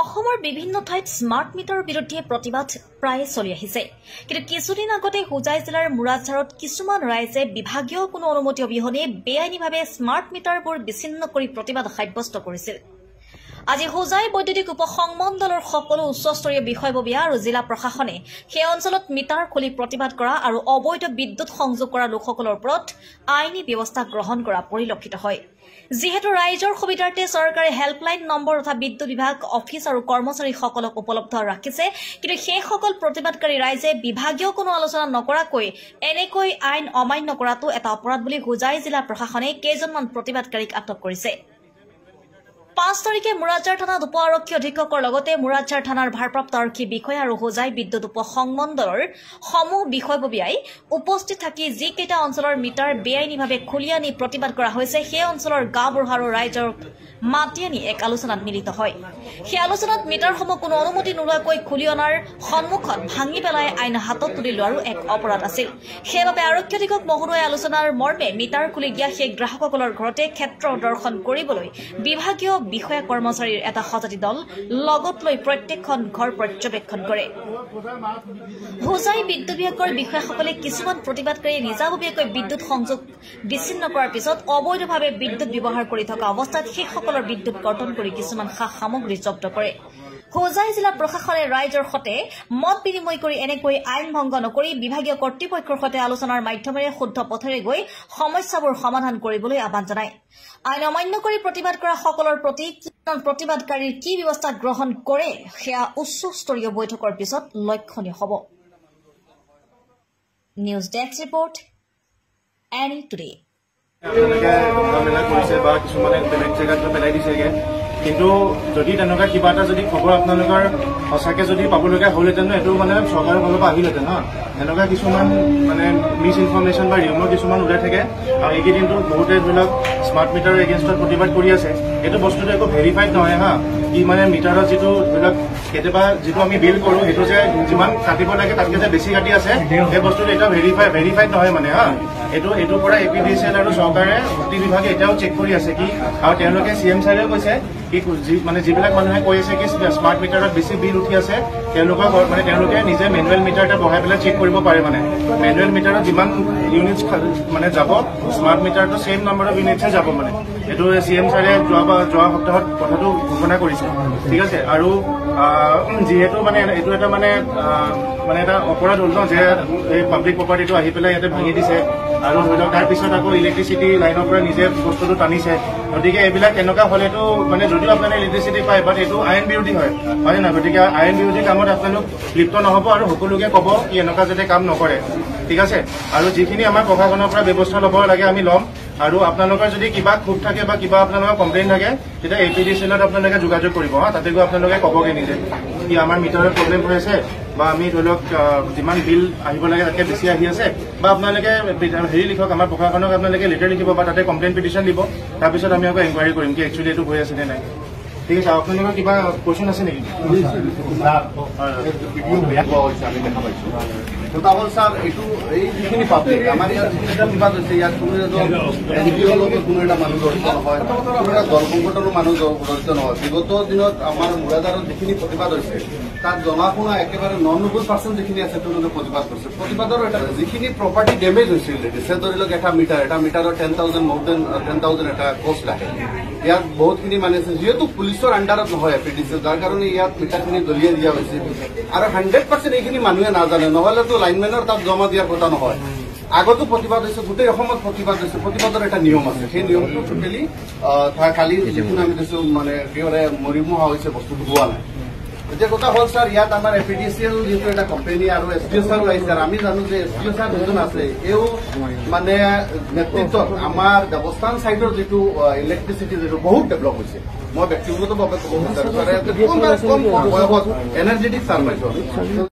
অসমৰ বিভিন্ন ঠাইত স্মাৰ্ট মিটাৰৰ বিৰুদ্ধে প্ৰতিবাদ প্ৰায় চলি আহিছে কিন্তু কিছুদিন আগতে হোজাই জিলাৰ মুৰাদঝাৰত কিছুমান ৰাইজে বিভাগীয় কোনো অনুমতি অবিহনে বেআইনীভাৱে স্মাৰ্ট মিটাৰবোৰ বিচ্ছিন্ন কৰি প্ৰতিবাদ সাব্যস্ত কৰিছিল। আজি হোজাই বৈদ্যুতিক উপসংমণ্ডলৰ সকলো উচ্চস্তৰীয় বিষয়ববীয়া আৰু জিলা প্ৰশাসনে সেই অঞ্চলত মিটাৰ খুলি প্ৰতিবাদ কৰা আৰু অবৈধ বিদ্যুৎ সংযোগ কৰা লোকসকলৰ ওপৰত আইনী ব্যৱস্থা গ্ৰহণ কৰা পৰিলক্ষিত হয়। যিহেতু ৰাইজৰ সুবিধাৰ্থে চৰকাৰে হেল্পলাইন নম্বৰ তথা বিদ্যুৎ বিভাগ অফিচ আৰু কৰ্মচাৰীসকলক উপলব্ধ ৰাখিছে, কিন্তু সেইসকল প্ৰতিবাদকাৰী ৰাইজে বিভাগীয় কোনো আলোচনা নকৰাকৈ এনেকৈ আইন অমান্য কৰাটো এটা অপৰাধ বুলি হোজাই জিলা প্ৰশাসনে কেইজনমান প্ৰতিবাদকাৰীক আটক কৰিছে। 5 তাৰিখে মুৰাদঝাৰ থানাত উপ আৰক্ষী অধীক্ষকৰ লগতে মুৰাদঝাৰ থানাৰ ভাৰপ্ৰাপ্ত আৰক্ষী বিষয়া আৰু হোজাই বিদ্যুৎ উপসংমণ্ডলৰ সমূহ বিষয়ববীয়াই উপস্থিত থাকি যিকেইটা অঞ্চলৰ মিটাৰ বেআইনীভাৱে খুলি আনি প্ৰতিবাদ কৰা হৈছে সেই অঞ্চলৰ গাঁওবুঢ়া আৰু ৰাইজৰ মাতি আনি এক আলোচনাত মিলিত হয়। সেই আলোচনাত মিটাৰসমূহ কোনো অনুমতি নোলোৱাকৈ খুলি অনাৰ সন্মুখত ভাঙি পেলাই আইন হাতত তুলি লোৱাৰো এক অপৰাধ আছিল। সেইবাবে আৰক্ষী অধীক্ষক মহোদয়ে আলোচনাৰ মৰ্মে মিটাৰ খুলি দিয়া সেই গ্ৰাহকসকলৰ ঘৰতে ক্ষেত্ৰ দৰ্শন কৰিবলৈ বিভাগীয় বিষয়া কৰ্মচাৰীৰ এটা সজাতি দল লগত লৈ প্ৰত্যেকখন ঘৰ পৰ্যবেক্ষণ কৰে। হোজাই বিদ্যুৎ বিভাগৰ বিষয়াসকলে কিছুমান প্ৰতিবাদকাৰীয়ে নিজাববীয়াকৈ বিদ্যুৎ সংযোগ বিচ্ছিন্ন কৰাৰ পিছত অবৈধভাৱে বিদ্যুৎ ব্যৱহাৰ কৰি থকা অৱস্থাত সেইসকলৰ বিদ্যুৎ কৰ্তন কৰি কিছুমান সা সামগ্ৰী জব্দ কৰে। হোজাই জিলা প্ৰশাসনে ৰাইজৰ সৈতে মত বিনিময় কৰি এনেকৈ আইন ভংগ নকৰি বিভাগীয় কৰ্তৃপক্ষৰ সৈতে আলোচনাৰ মাধ্যমেৰে শুদ্ধ পথেৰে গৈ সমস্যাবোৰ সমাধান কৰিবলৈ আহ্বান জনায়। আইন অমান্য কৰি প্ৰতিবাদ কৰা সকলৰ প্ৰতি প্ৰতিবাদকাৰীৰ কি ব্যৱস্থা গ্ৰহণ কৰে সেয়া উচ্চস্তৰীয় বৈঠকৰ পিছত লক্ষণীয় হ'ব। News desk report, any today. কিন্তু যদি তেনেকুৱা কিবা এটা যদি খবৰ আপোনালোকৰ সঁচাকৈ যদি পাবলগীয়া হ'লহেঁতেন এইটো মানে চৰকাৰৰ ফালৰ পৰা আহিলহেঁতেন ন। এনেকুৱা কিছুমান মানে মিছ ইনফৰমেশ্যন বা ৰিউমৰ কিছুমান ওলাই থাকে আৰু এইকেইদিনটো বহুতে ধৰি লওক স্মাৰ্ট মিটাৰৰ এগেইনষ্টত প্ৰতিবাদ কৰি আছে। এইটো বস্তুটো একো ভেৰিফাইড নহয় হা। কি মানে মিটাৰত যিটো ধৰি লওক কেতিয়াবা যিটো আমি বিল কৰোঁ সেইটো যে যিমান কাটিব লাগে তাতকৈ যে বেছি কাটি আছে সেই বস্তুটো এতিয়া ভেৰিফাইড নহয় মানে হা। এইটোৰ পৰা APDCL আৰু চৰকাৰে শক্তি বিভাগে এতিয়াও চেক কৰি আছে কি, আৰু তেওঁলোকে CM ছাৰেও কৈছে কি মানে যিবিলাক মানুহে কৈ আছে কি স্মাৰ্ট মিটাৰত বেছি বিল উঠি আছে তেওঁলোকে নিজে মেনুৱেল মিটাৰ এটা বহাই পেলাই চেক কৰিব পাৰে। মানে মেনুৱেল মিটাৰত যিমান ইউনিটছ মানে যাব স্মাৰ্ট মিটাৰটো ছেইম নম্বৰ অফ ইউনিটছহে যাব। মানে এইটো CM ছাৰে যোৱা সপ্তাহত কথাটো ঘোষণা কৰিছে, ঠিক আছে। আৰু যিহেতু মানে এইটো এটা মানে এটা অপৰাধ হ'ল ন যে এই পাব্লিক প্ৰপাৰ্টিটো আহি পেলাই ইয়াতে ভাঙি দিছে আৰু ধৰি লওক তাৰপিছত আকৌ ইলেক্ট্ৰিচিটি লাইনৰ পৰা নিজে বস্তুটো টানিছে। গতিকে এইবিলাক এনেকুৱা হ'লেতো মানে যদিও আপোনালোকে ইলেক্ট্ৰিচিটি পায় বাট এইটো আইন বিৰোধী হয় নে নহয়। গতিকে আইন বিৰোধী কামত আপোনালোক লিপ্ত নহ'ব আৰু সকলোকে ক'ব কি এনেকুৱা যাতে কাম নকৰে, ঠিক আছে। আৰু যিখিনি আমাৰ প্ৰশাসনৰ পৰা ব্যৱস্থা ল'ব লাগে আমি ল'ম। আৰু আপোনালোকৰ যদি কিবা ক্ষোভ থাকে বা কিবা আপোনালোকৰ কমপ্লেইন থাকে তেতিয়া APDCLত আপোনালোকে যোগাযোগ কৰিব হা। তাতে গৈ আপোনালোকে ক'বগৈ নিজে কি আমাৰ মিটাৰত প্ৰব্লেম হৈ আছে বা আমি ধৰি লওক যিমান বিল আহিব লাগে তাতকৈ বেছি আহি আছে, বা আপোনালোকে হেৰি লিখক আমাৰ প্ৰশাসনক আপোনালোকে লেটাৰ লিখিব বা তাতে কমপ্লেইন পিটিশ্যন দিব। তাৰপিছত আমি আকৌ এনকুৱাৰী কৰিম কি একচুৱেলি এইটো হৈ আছে নে নাই, ঠিক আছে। আপোনালোকৰ কিবা কুৱেশ্যন আছে নেকি? কথা হ'ল ছাৰ এইটো এই যিখিনি পাব্লিক আমাৰ ইয়াত যিকেইটা বিবাদ হৈছে ইয়াত কোনো এজন NGOৰ লগত কোনো এটা মানুহ জড়িত নহয়, কোনো এটা দল সংগঠনৰ মানুহ জড়িত নহয়। বিগত দিনত আমাৰ মুৰাদাৰত যিখিনি প্ৰতিবাদ হৈছে তাত জনা শুনা একেবাৰে 99% যিখিনি আছে তেওঁলোকে প্ৰতিবাদ কৰিছে। প্ৰতিবাদৰ এটা যিখিনি প্ৰপাৰ্টি ডেমেজ হৈছিল ধৰি লওক এটা মিটাৰৰ 10,000 more than 10,000 এটা কষ্ট আহে। ইয়াত বহুতখিনি মানে আছে যিহেতু পুলিচৰ আণ্ডাৰত নহয় APDCL, যাৰ কাৰণে ইয়াত মিটাৰখিনি দলিয়াই দিয়া হৈছে আৰু 100% এইখিনি মানুহে নাজানে, নহ'লেতো লাইনমেনৰ তাত জমা দিয়াৰ কথা নহয়। আগতো প্ৰতিবাদ হৈছে, গোটেই অসমত প্ৰতিবাদ হৈছে। প্ৰতিবাদৰ এটা নিয়ম আছে, সেই নিয়মটো টোটেলি কালি যিখিনি আমি দিছো মানে একেবাৰে মৰিমোহা হৈছে, বস্তুটো হোৱা নাই। এতিয়া কথা হ'ল ছাৰ ইয়াত আমাৰ APDCL যিটো এটা কোম্পানী আৰু SDO ছাৰো আহিছে। আৰু আমি জানো যে SDO ছাৰ যোন আছে এও মানে নেতৃত্বত আমাৰ দেৱস্থান চাইডৰ যিটো ইলেক্ট্ৰিচিটি যিটো বহুত ডেভেলপ হৈছে। মই ব্যক্তিগতভাৱে ক'ব বিচাৰো ছাৰ কম বয়সত এনাৰ্জেটিক ছাৰ পাইছো।